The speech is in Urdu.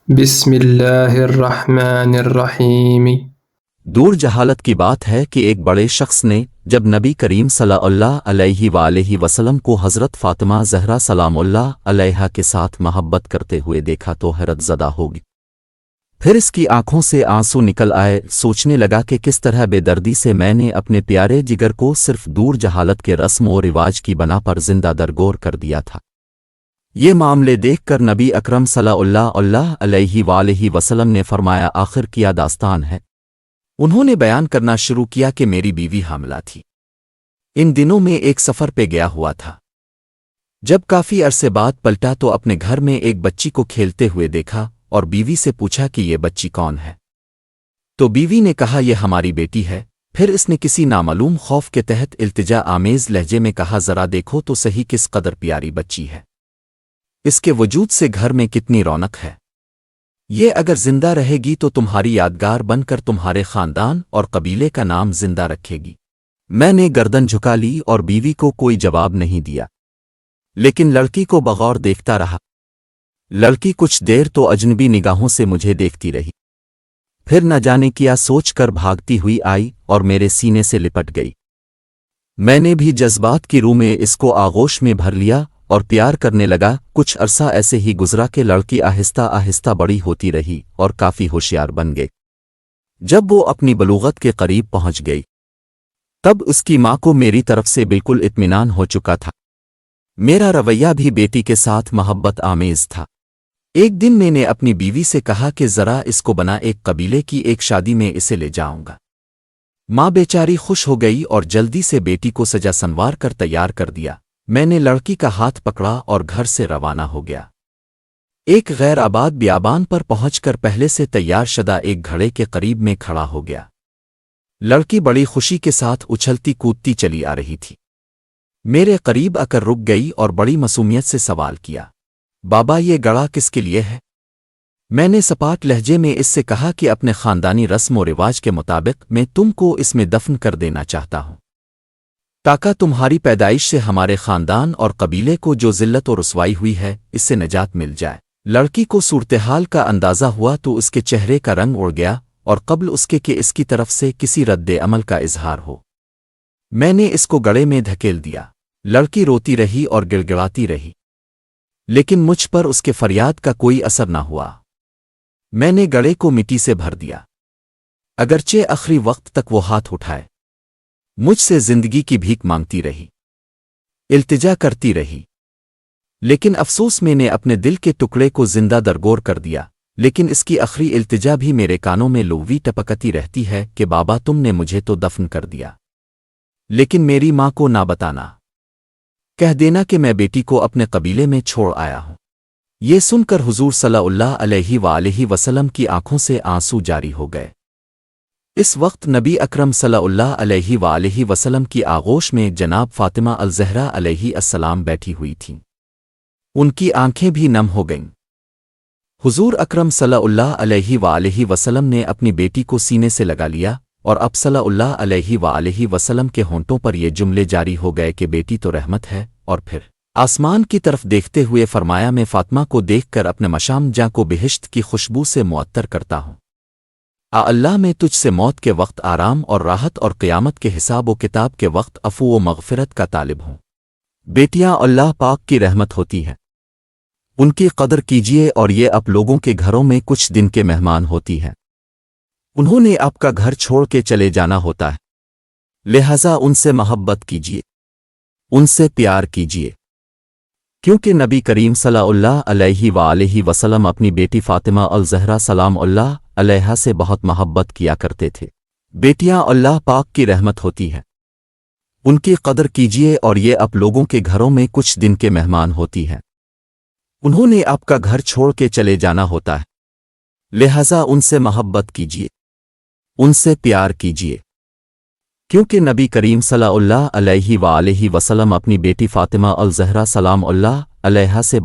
بسم اللہ الرحمن الرحیم۔ دور جہالت کی بات ہے کہ ایک بڑے شخص نے جب نبی کریم صلی اللہ علیہ وآلہ وسلم کو حضرت فاطمہ زہرا سلام اللہ علیہا کے ساتھ محبت کرتے ہوئے دیکھا تو حیرت زدہ ہوگی۔ پھر اس کی آنکھوں سے آنسو نکل آئے، سوچنے لگا کہ کس طرح بے دردی سے میں نے اپنے پیارے جگر کو صرف دور جہالت کے رسم و رواج کی بنا پر زندہ درگور کر دیا تھا۔ یہ معاملے دیکھ کر نبی اکرم صلی اللہ علیہ وآلہ وسلم نے فرمایا، آخر کیا داستان ہے؟ انہوں نے بیان کرنا شروع کیا کہ میری بیوی حاملہ تھی۔ ان دنوں میں ایک سفر پہ گیا ہوا تھا۔ جب کافی عرصے بعد پلٹا تو اپنے گھر میں ایک بچی کو کھیلتے ہوئے دیکھا اور بیوی سے پوچھا کہ یہ بچی کون ہے؟ تو بیوی نے کہا یہ ہماری بیٹی ہے۔ پھر اس نے کسی نامعلوم خوف کے تحت التجا آمیز لہجے میں کہا، ذرا دیکھو تو صحیح کس قدر پیاری بچی ہے، اس کے وجود سے گھر میں کتنی رونق ہے، یہ اگر زندہ رہے گی تو تمہاری یادگار بن کر تمہارے خاندان اور قبیلے کا نام زندہ رکھے گی۔ میں نے گردن جھکا لی اور بیوی کو کوئی جواب نہیں دیا، لیکن لڑکی کو بغور دیکھتا رہا۔ لڑکی کچھ دیر تو اجنبی نگاہوں سے مجھے دیکھتی رہی، پھر نہ جانے کیا سوچ کر بھاگتی ہوئی آئی اور میرے سینے سے لپٹ گئی۔ میں نے بھی جذبات کی روح میں اس کو آغوش میں بھر لیا اور پیار کرنے لگا۔ کچھ عرصہ ایسے ہی گزرا کہ لڑکی آہستہ آہستہ بڑی ہوتی رہی اور کافی ہوشیار بن گئی۔ جب وہ اپنی بلوغت کے قریب پہنچ گئی تب اس کی ماں کو میری طرف سے بالکل اطمینان ہو چکا تھا۔ میرا رویہ بھی بیٹی کے ساتھ محبت آمیز تھا۔ ایک دن میں نے اپنی بیوی سے کہا کہ ذرا اس کو بنا ایک قبیلے کی ایک شادی میں اسے لے جاؤں گا۔ ماں بیچاری خوش ہو گئی اور جلدی سے بیٹی کو سجا سنوار کر تیار کر دیا۔ میں نے لڑکی کا ہاتھ پکڑا اور گھر سے روانہ ہو گیا۔ ایک غیر آباد بیابان پر پہنچ کر پہلے سے تیار شدہ ایک گھڑے کے قریب میں کھڑا ہو گیا۔ لڑکی بڑی خوشی کے ساتھ اچھلتی کودتی چلی آ رہی تھی۔ میرے قریب آ کر رک گئی اور بڑی معصومیت سے سوال کیا، بابا یہ گڑا کس کے لیے ہے؟ میں نے سپاٹ لہجے میں اس سے کہا کہ اپنے خاندانی رسم و رواج کے مطابق میں تم کو اس میں دفن کر دینا چاہتا ہوں، تاکہ تمہاری پیدائش سے ہمارے خاندان اور قبیلے کو جو ذلت و رسوائی ہوئی ہے اس سے نجات مل جائے۔ لڑکی کو صورتحال کا اندازہ ہوا تو اس کے چہرے کا رنگ اڑ گیا اور قبل اس کے کہ اس کی طرف سے کسی رد عمل کا اظہار ہو، میں نے اس کو گڑے میں دھکیل دیا۔ لڑکی روتی رہی اور گڑگڑاتی رہی، لیکن مجھ پر اس کے فریاد کا کوئی اثر نہ ہوا۔ میں نے گڑے کو مٹی سے بھر دیا، اگرچہ آخری وقت تک وہ ہاتھ اٹھائے مجھ سے زندگی کی بھیک مانگتی رہی، التجا کرتی رہی، لیکن افسوس میں نے اپنے دل کے ٹکڑے کو زندہ درگور کر دیا۔ لیکن اس کی آخری التجا بھی میرے کانوں میں لووی ٹپکتی رہتی ہے کہ بابا تم نے مجھے تو دفن کر دیا، لیکن میری ماں کو نہ بتانا، کہہ دینا کہ میں بیٹی کو اپنے قبیلے میں چھوڑ آیا ہوں۔ یہ سن کر حضور صلی اللہ علیہ وآلہ وسلم کی آنکھوں سے آنسو جاری ہو گئے۔ اس وقت نبی اکرم صلی اللہ علیہ وآلہ وسلم کی آغوش میں جناب فاطمہ الزہرا علیہ السلام بیٹھی ہوئی تھیں۔ ان کی آنکھیں بھی نم ہو گئیں۔ حضور اکرم صلی اللہ علیہ وآلہ وسلم نے اپنی بیٹی کو سینے سے لگا لیا اور اب صلی اللہ علیہ وآلہ وسلم کے ہونٹوں پر یہ جملے جاری ہو گئے کہ بیٹی تو رحمت ہے، اور پھر آسمان کی طرف دیکھتے ہوئے فرمایا، میں فاطمہ کو دیکھ کر اپنے مشام جاں کو بہشت کی خوشبو سے معطر کرتا ہوں۔ اللہ میں تجھ سے موت کے وقت آرام اور راحت اور قیامت کے حساب و کتاب کے وقت عفو و مغفرت کا طالب ہوں۔ بیٹیاں اللہ پاک کی رحمت ہوتی ہیں، ان کی قدر کیجیے، اور یہ آپ لوگوں کے گھروں میں کچھ دن کے مہمان ہوتی ہیں۔ انہوں نے آپ کا گھر چھوڑ کے چلے جانا ہوتا ہے، لہذا ان سے محبت کیجیے، ان سے پیار کیجیے، کیونکہ نبی کریم صلی اللہ علیہ وآلہ وسلم اپنی بیٹی فاطمہ الزہرا سلام اللہ علیہا سے بہت محبت کیا کرتے تھے۔ بیٹیاں اللہ پاک کی رحمت ہوتی ہیں، ان کی قدر کیجیے، اور یہ آپ لوگوں کے گھروں میں کچھ دن کے مہمان ہوتی ہیں۔ انہوں نے آپ کا گھر چھوڑ کے چلے جانا ہوتا ہے، لہذا ان سے محبت کیجیے، ان سے پیار کیجیے، کیونکہ نبی کریم صلی اللہ علیہ وآلہ وسلم اپنی بیٹی فاطمہ الزہرا سلام اللہ علیہا سے